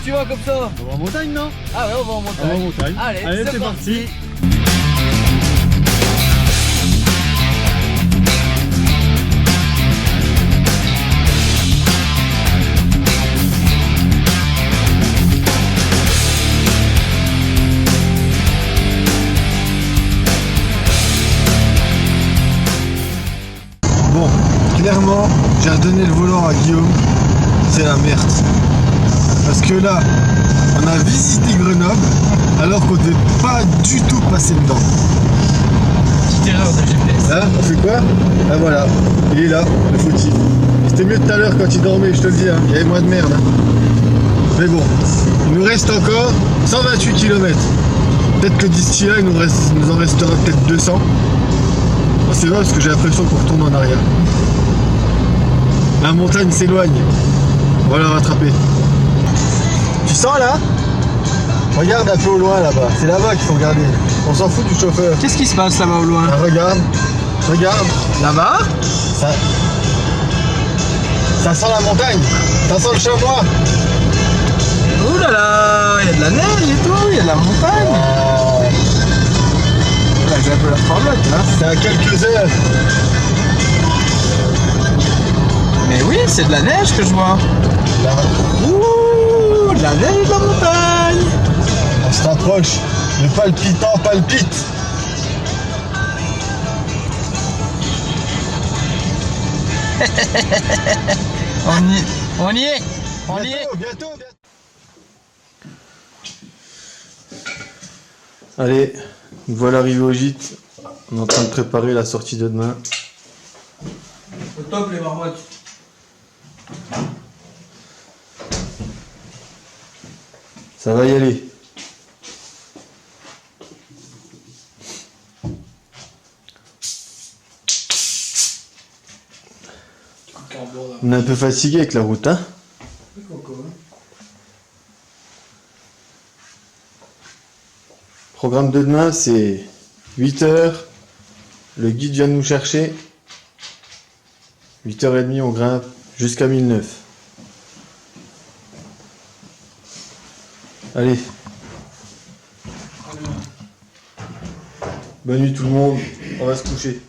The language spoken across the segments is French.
tu vas comme ça? On va en montagne, non? Ah ouais, on va en montagne. On va en montagne. Allez, c'est parti. Bon, clairement, j'ai redonné le volant à Guillaume. C'est la merde. Parce que là, on a visité Grenoble alors qu'on ne devait pas du tout passer dedans. Petite erreur de GPS. Là, on fait quoi? Ah voilà, il est là, le fautif. C'était mieux tout à l'heure quand il dormait, je te le dis, hein. Il y avait moins de merde. Hein. Mais bon, il nous reste encore 128 km. Peut-être que d'ici là, il nous en restera peut-être 200. Oh, c'est vrai parce que j'ai l'impression qu'on retourne en arrière. La montagne s'éloigne. On va la rattraper. Tu sens là? Regarde un peu au loin là-bas. C'est là-bas qu'il faut regarder. On s'en fout du chauffeur. Qu'est-ce qui se passe là-bas au loin? Ah, regarde. Regarde. Là-bas? Ça sent la montagne. Ça sent le chamois. Ouh là là, il y a de la neige et tout, il y a de la montagne. Là, j'ai un peu la farlotte là. C'est à quelques heures. Mais oui, c'est de la neige que je vois. Là, Ouh, de la neige de la montagne. on se rapproche. Le palpitant palpite. On y est. Bientôt. Allez, voilà arrivé au gîte. On est en train de préparer la sortie de demain. Au top les marmottes. Ça va y aller. On est un peu fatigué avec la route, hein? Programme de demain, c'est 8 h. Le guide vient nous chercher. 8h30, on grimpe jusqu'à 1009. Allez. Bonne nuit tout le monde. On va se coucher.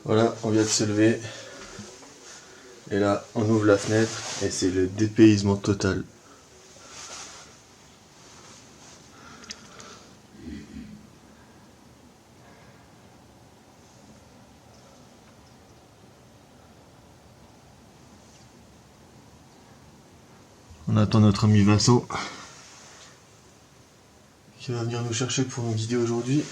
Voilà, on vient de se lever. Et là, on ouvre la fenêtre et c'est le dépaysement total. On attend notre ami Vasso qui va venir nous chercher pour nous guider aujourd'hui.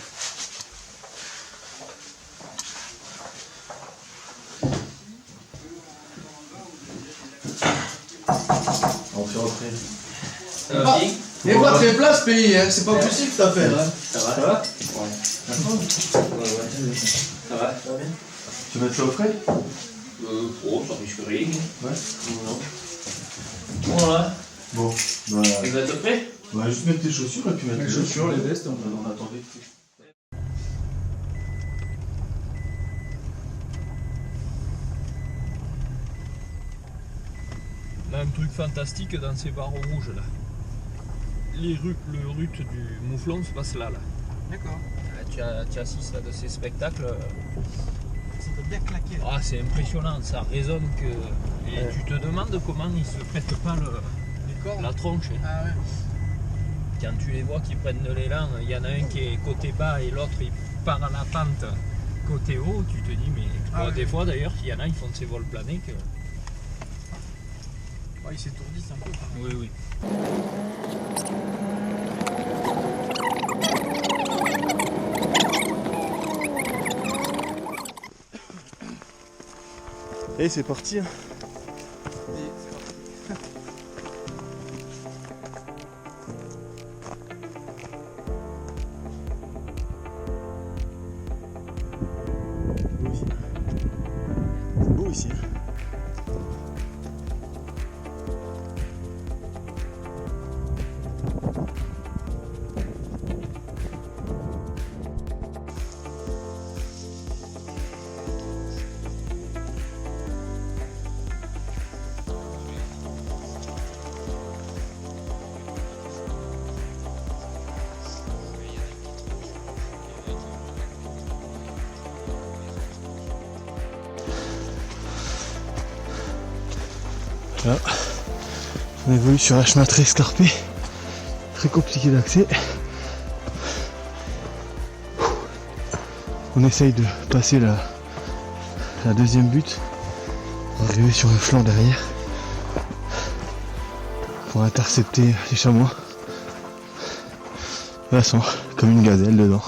On fait rentrer. Ça va bien? Il est pas très plat ce pays, hein. C'est pas possible cette affaire. Hein. Ça va? Ouais. Ça va? Ça va bien? Tu vas te faire au frais? Oh, ça risque rien. Ouais. Voilà. Bon, bah, Vous êtes prêts? on va juste mettre tes chaussures et puis mettre Les chaussures, les vestes, on attendait. Là, un truc fantastique dans ces barreaux rouges là. Le rut du Mouflon se passe là. D'accord. Tu assistes à de ces spectacles. Ça doit bien claquer. Ah, c'est impressionnant, ça résonne que. Et tu te demandes comment ils se pètent pas Les corps. la tronche. Ah ouais. Quand tu les vois qui prennent de l'élan, il y en a un qui est côté bas et l'autre il part à la pente côté haut, tu te dis mais. Ah ouais. Des fois d'ailleurs, il y en a, ils font de ces vols planés que. Ouais, ils s'étourdissent un peu. Oui, oui. Et c'est parti. C'est beau ici. Voilà. On évolue sur un chemin très escarpé, très compliqué d'accès. On essaye de passer la deuxième butte, arriver sur le flanc derrière pour intercepter les chamois. Là, sont comme une gazelle dedans.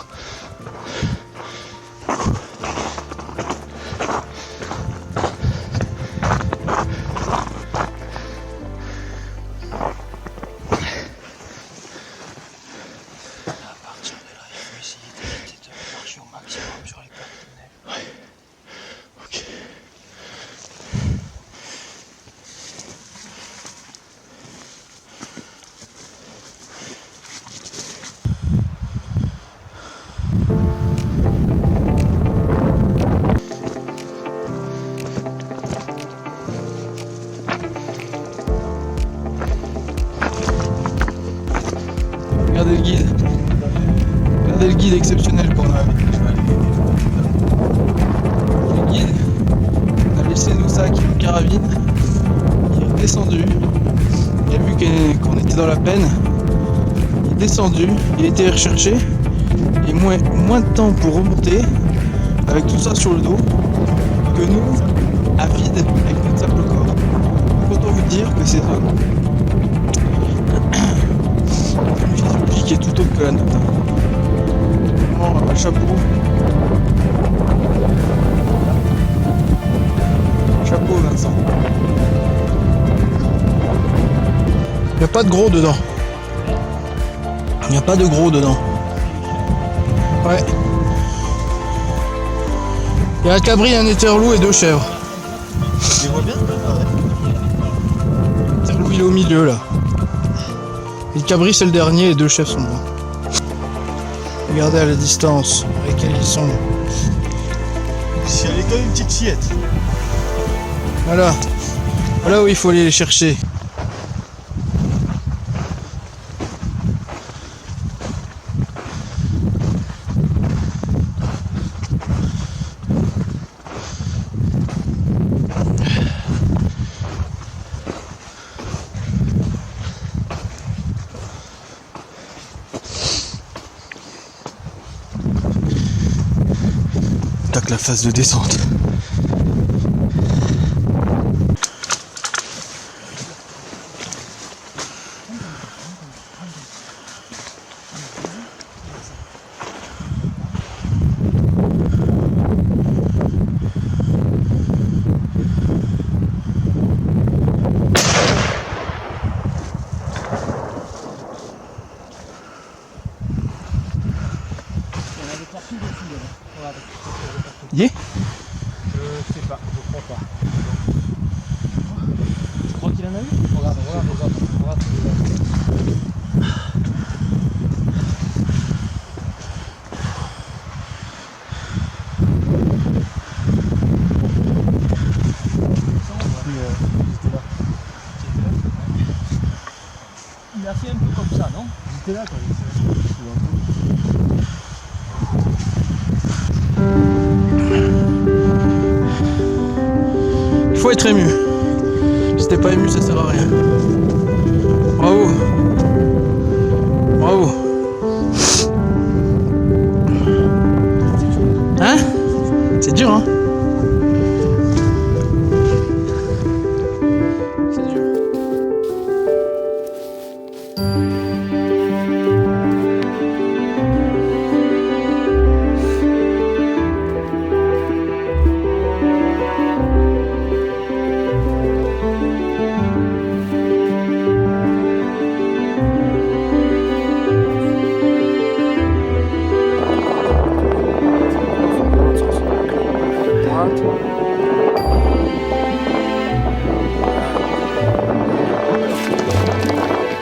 Regardez le guide. Regardez le guide exceptionnel qu'on a. Le guide a laissé nos sacs une carabine. Il est descendu. Il a vu qu'on était dans la peine. Il est descendu. Il a été recherché. Et moins de temps pour remonter avec tout ça sur le dos que nous, à vide, avec notre sac au corps. Donc autant vous dire que c'est une physiologie qui est tout autre que la nôtre. Vraiment, chapeau. Chapeau, Vincent. Il n'y a pas de gros dedans. Il n'y a pas de gros dedans. Ouais. Il y a un cabri, un éterlou et 2 chèvres. Tu vois bien? L'éterlou il est au milieu là. Et le cabri c'est le dernier et 2 chèvres sont devant. Regardez à la distance avec laquelle ils sont. Si elle est comme une petite fillette. Voilà. Voilà où il faut aller les chercher. Tac, la phase de descente. Yeah. Je sais pas, je crois pas. Tu crois qu'il en a eu? Regarde. Il a fait un peu comme ça, non? J'étais là quand Il faut être ému. Si t'es pas ému, ça sert à rien. Bravo. Bravo. Hein? C'est dur, hein? C'est dur.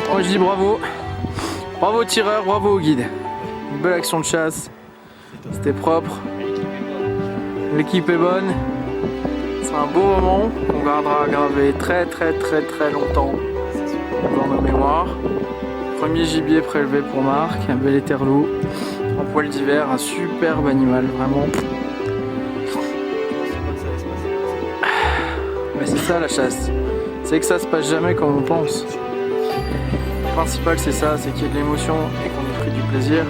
Moi je dis bravo. Bravo au tireur, bravo au guide. Une belle action de chasse. C'était propre. L'équipe est bonne. C'est un beau moment qu'on gardera gravé très longtemps dans nos mémoires. Premier gibier prélevé pour Marc, un bel éterlou en poil d'hiver, un superbe animal, vraiment. Mais c'est ça la chasse. c'est que ça se passe jamais comme on pense. Le principal c'est ça, c'est qu'il y ait de l'émotion et qu'on ait pris du plaisir.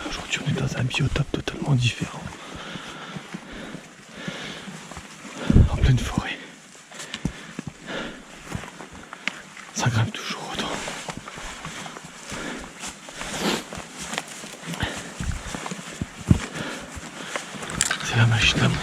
Aujourd'hui on est dans un biotope totalement différent. En pleine forêt. Ça grimpe toujours autant. C'est la magie de la montagne.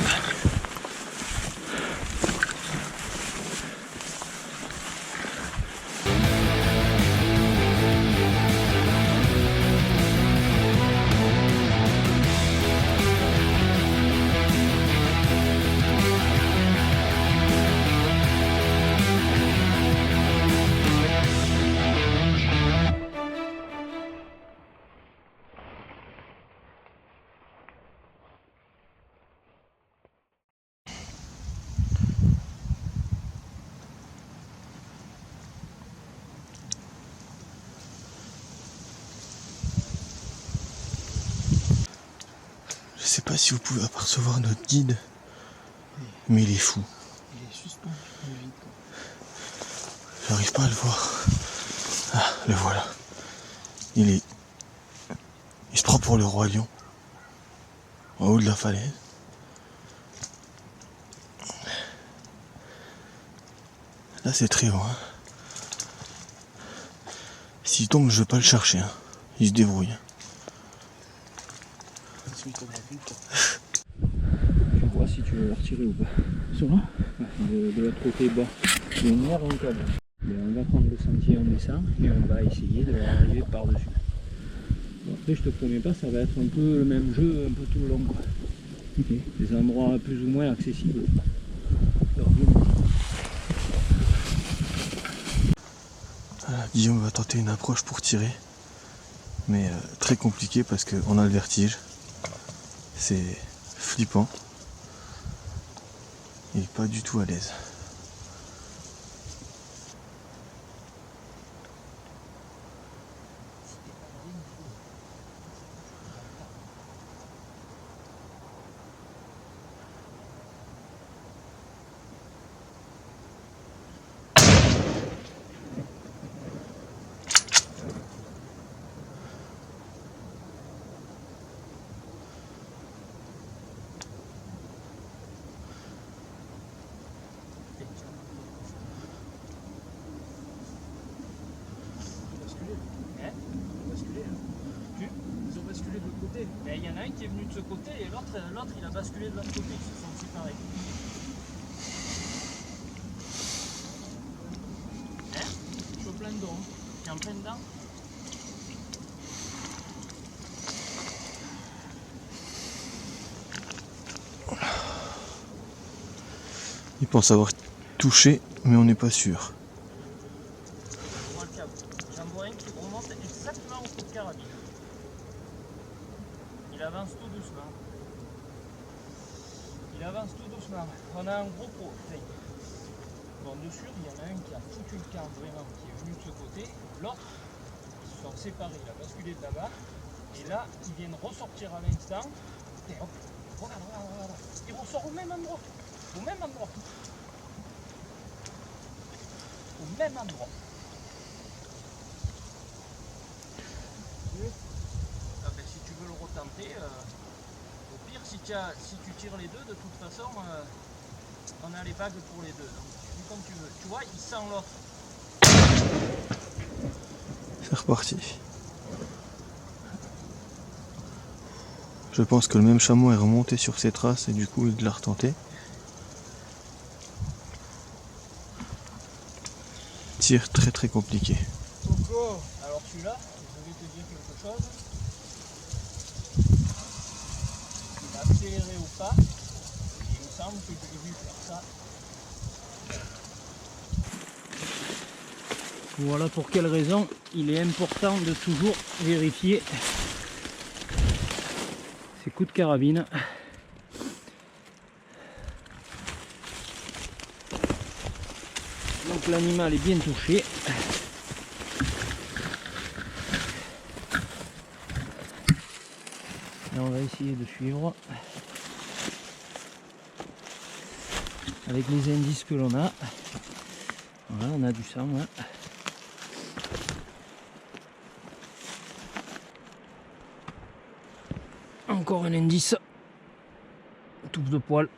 Je sais pas si vous pouvez apercevoir notre guide, mais il est fou. Il est suspendu dans le vide. J'arrive pas à le voir. Ah, le voilà. Il se prend pour le roi lion. En haut de la falaise. Là c'est très haut. Hein. S'il tombe, je vais pas le chercher. Hein. Il se débrouille. Tu vois si tu veux le retirer ou pas. Sur là De l'autre côté bas. Il y a une aire en câble. On va prendre le sentier, on descend et on va essayer de arriver par-dessus. Bon, après je te promets pas, ça va être un peu le même jeu un peu tout le long quoi. Okay. Des endroits plus ou moins accessibles. Alors, voilà, Guillaume va tenter une approche pour tirer. Mais très compliqué parce qu'on a le vertige. C'est flippant. Il n'est pas du tout à l'aise. il y en a un qui est venu de ce côté et l'autre il a basculé de l'autre côté, ils se sont séparés. Hein? Chaud plein d'eau, t'es en plein dedans. Il pense avoir touché, mais on n'est pas sûr. J'en vois un qui remonte exactement au coup de carabine. Il avance tout doucement. Il avance tout doucement. On a un gros pot. Bon, de sûr, il y en a un qui a foutu le camp vraiment, qui est venu de ce côté. L'autre, ils se sont séparés. Il a basculé de là-bas. Et là, ils viennent ressortir à l'instant. Et hop, voilà. Il ressort au même endroit. Au même endroit. Au même endroit. Ah ben, si tu veux le retenter, au pire, si tu tires les deux, de toute façon, on a les bagues pour les deux. Donc tu fais comme tu veux. Tu vois, il sent l'autre. C'est reparti. Je pense que le même chameau est remonté sur ses traces et du coup il l'a retenté. Tir très compliqué. Coco, alors celui-là, je vais te dire quelque chose. Il a accéléré au pas. Il me semble que je l'ai vu faire ça. Voilà pour quelle raison il est important de toujours vérifier ses coups de carabine. Donc l'animal est bien touché. Et on va essayer de suivre avec les indices que l'on a. Voilà, on a du sang là. Encore un indice. Touffe de poil.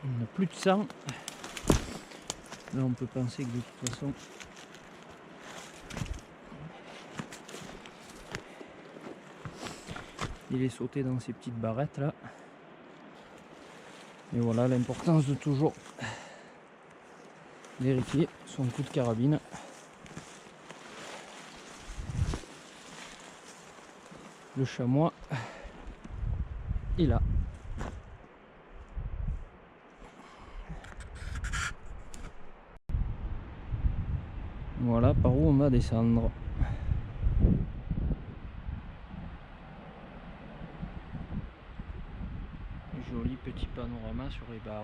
On n'a plus de sang. Là on peut penser que de toute façon il est sauté dans ces petites barrettes là. Et voilà l'importance de toujours vérifier son coup de carabine. Le chamois est là. Voilà par où on va descendre. Joli petit panorama sur les barres.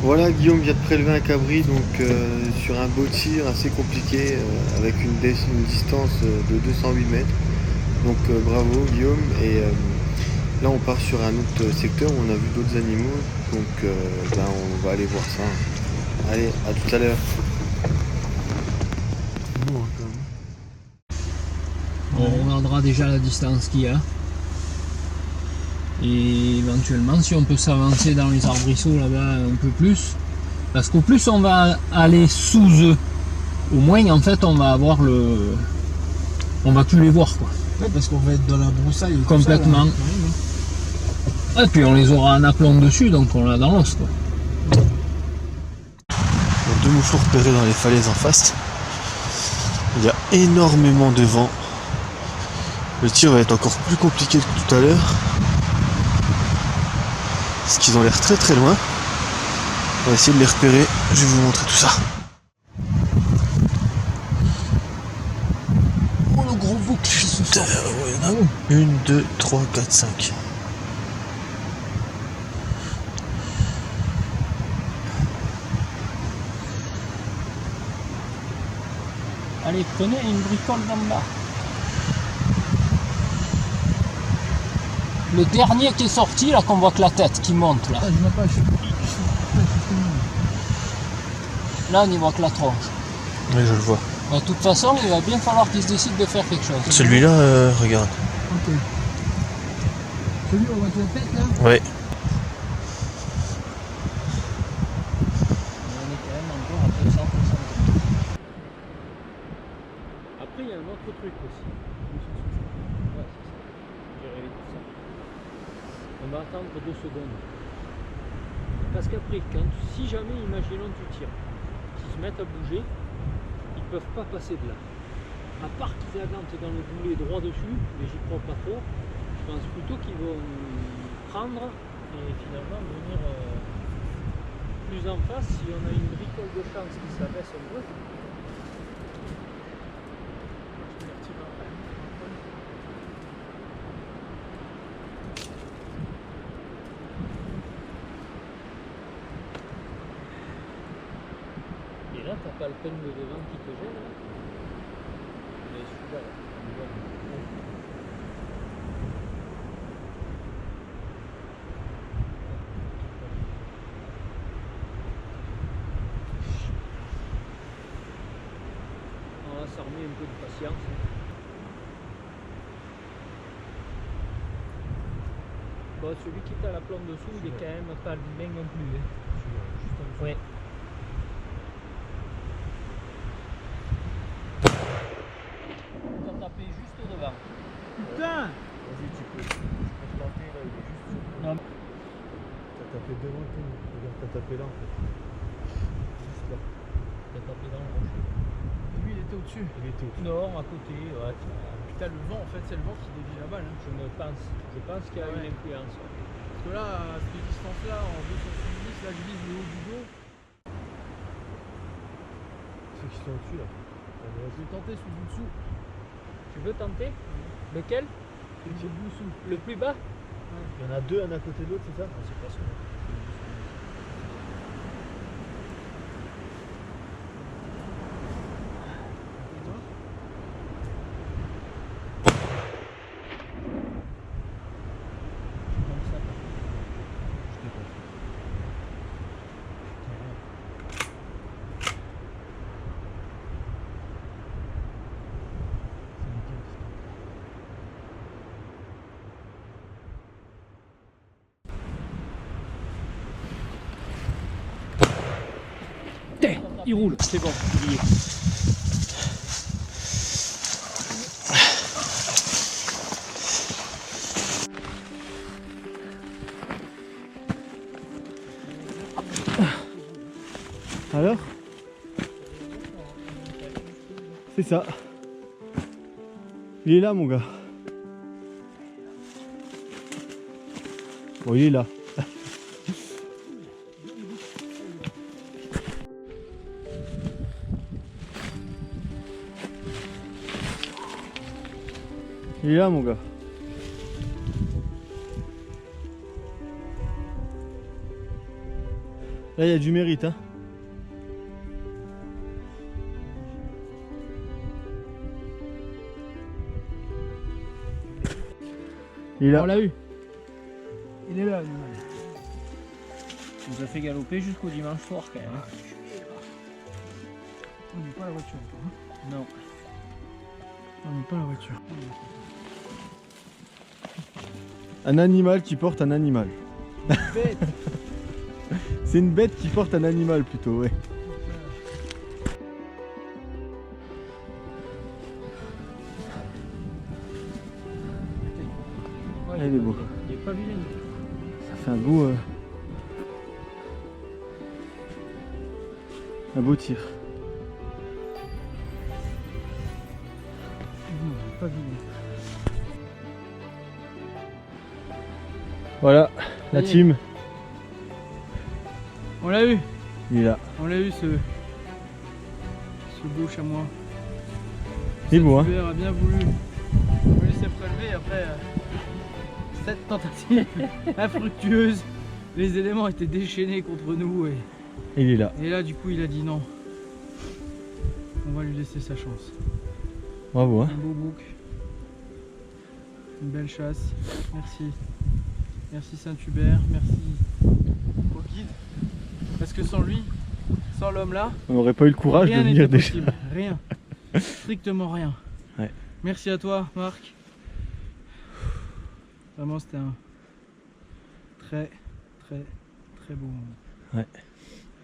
Voilà, Guillaume vient de prélever un cabri donc sur un beau tir assez compliqué avec une distance de 208 mètres. Donc bravo Guillaume. Et là on part sur un autre secteur où on a vu d'autres animaux. Donc on va aller voir ça. Allez, à tout à l'heure. On regardera déjà la distance qu'il y a. Et éventuellement si on peut s'avancer dans les arbrisseaux là-bas un peu plus. Parce qu'au plus on va aller sous eux, au moins en fait on va avoir le. On va plus les voir quoi. Ouais, parce qu'on va être dans la broussaille. Complètement. Et puis on les aura en aplomb dessus, donc on l'a dans l'os quoi. Deux mouflons repérés dans les falaises en face. Il y a énormément de vent. Le tir va être encore plus compliqué que tout à l'heure. Parce qu'ils ont l'air très loin. On va essayer de les repérer. Je vais vous montrer tout ça. Oh le gros bouc qui se sort. Il y en a 1, 2, 3, 4, 5. Allez, prenez une bricole d'en bas. Le dernier qui est sorti, là, qu'on voit que la tête qui monte, là. Là, on y voit que la tronche. Oui, je le vois. De toute façon, il va bien falloir qu'il se décide de faire quelque chose. Celui-là, regarde. Ok. Celui où on voit que la tête là. Ouais. On est quand même encore à 260. Après, il y a un autre truc aussi. Ouais, c'est ça. J'ai rêvé de ça. On va attendre 2 secondes. Parce qu'après, si jamais, imaginons, tu tires, qu'ils se mettent à bouger, ils peuvent pas passer de là. À part qu'ils agantent dans le boulet droit dessus, mais j'y crois pas trop. Je pense plutôt qu'ils vont prendre et finalement venir plus en face si on a une bricole de chance qui s'abaisse un peu. Et là, t'as pas le peine de devant qui te gêne là. Mais celui-là, là, on voit. s'armer un peu de patience. Bon, celui qui est à la plante dessous, il est quand même pas vilain non plus. Hein. Ouais. T'as tapé juste au devant. Putain! Vas-y, tu peux te planter là, il est juste sur le. Non. T'as tapé devant tout. Regarde, t'as tapé là en fait. Juste là. T'as tapé dans le rocher. Lui, il était au-dessus. Il était au-dessus. Non, à côté, ouais. Putain, le vent, en fait, c'est le vent qui dévie la balle. Hein. Je pense qu'il y a Ouais. une influence. Ouais. Parce que là, à cette distance-là, en 270, là, je vise le haut du dos. Ceux qui sont au-dessus là. Allez, Je vais tenter celui du dessous. Tu veux tenter? Lequel? Celui du dessous. Le plus bas? il y en a deux, un à côté de l'autre, c'est ça? C'est pas sûr. Il roule, c'est bon, il y est. Alors? C'est ça. Il est là mon gars. Bon, il est là. Il est là mon gars. Là il y a du mérite hein. Il est là. On l'a eu. Il est là, l'animal. Il nous a fait galoper jusqu'au dimanche soir quand même. On n'est pas la voiture encore. Hein. Non. On n'est pas la voiture. Un animal qui porte un animal. Bête. C'est une bête qui porte un animal plutôt, ouais. Ouais, Il est beau. Il est pas vilain. Ça fait un beau tir. Non, il est pas vilain. Voilà, la Ça y est. team, On l'a eu. il est là. On l'a eu ce beau chamois. Il est beau hein. Hubert a bien voulu me laisser prélever après cette tentative infructueuse. Les éléments étaient déchaînés contre nous Il est là. et là du coup il a dit non. On va lui laisser sa chance. Bravo hein. Un beau bouc. Une belle chasse. Merci. Merci Saint-Hubert. Merci au guide. Parce que sans lui, sans l'homme là, On n'aurait pas eu le courage de rien venir n'était déjà. possible. Rien. Strictement rien. Ouais. Merci à toi, Marc. Vraiment, c'était un très beau moment. Ouais.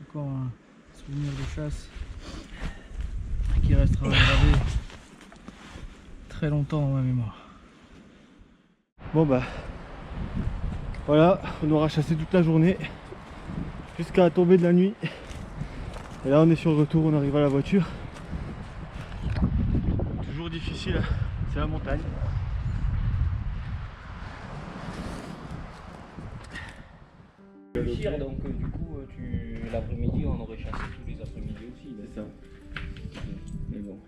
Encore un souvenir de chasse qui restera gravé très longtemps dans ma mémoire. Bon bah voilà, on aura chassé toute la journée jusqu'à la tombée de la nuit. Et là on est sur le retour, on arrive à la voiture. Toujours difficile, c'est la montagne. Réussir, donc du coup, l'après-midi, on aurait chassé tous les après-midi aussi. C'est ça. Mais bon,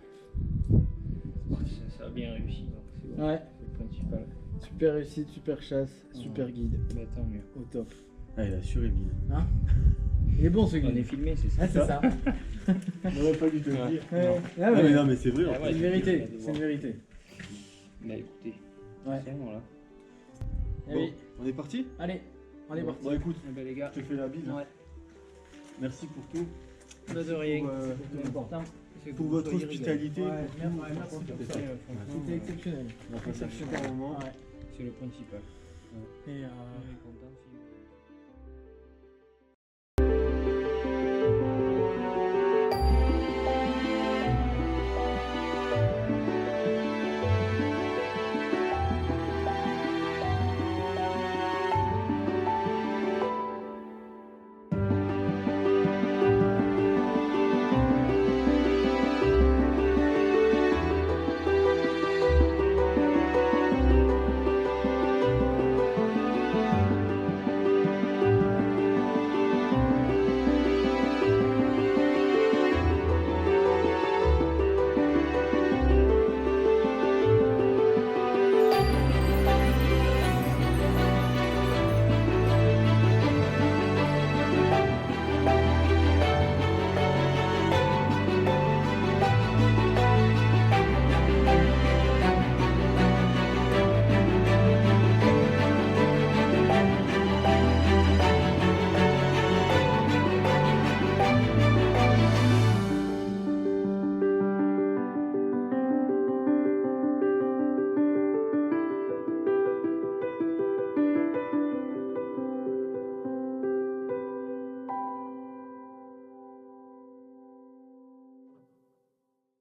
ça a bien réussi, donc c'est bon. Ouais, C'est le principal. super réussite, super chasse, super guide. Bah, tant mieux. Au top. Ah il a assuré le guide. Il est bon ce On guide. est filmé, c'est ça. Ah, c'est ça. On aurait pas dû te le dire. Ouais. Ah, Ah ouais. mais non mais c'est vrai. Ah en fait. ouais. C'est une vérité, c'est une vérité. Bah écoutez, Ouais. c'est bon là. Eh Bon, oui. on est parti. Allez, on est parti. Bon écoute, Eh ben, les gars, je te fais la bise. ouais. Merci pour tout. Pas de rien, pour, c'est important. pour votre hospitalité. Ouais, merci pour ça. C'était exceptionnel. On a passé un super moment. Ouais, c'est le principal. Et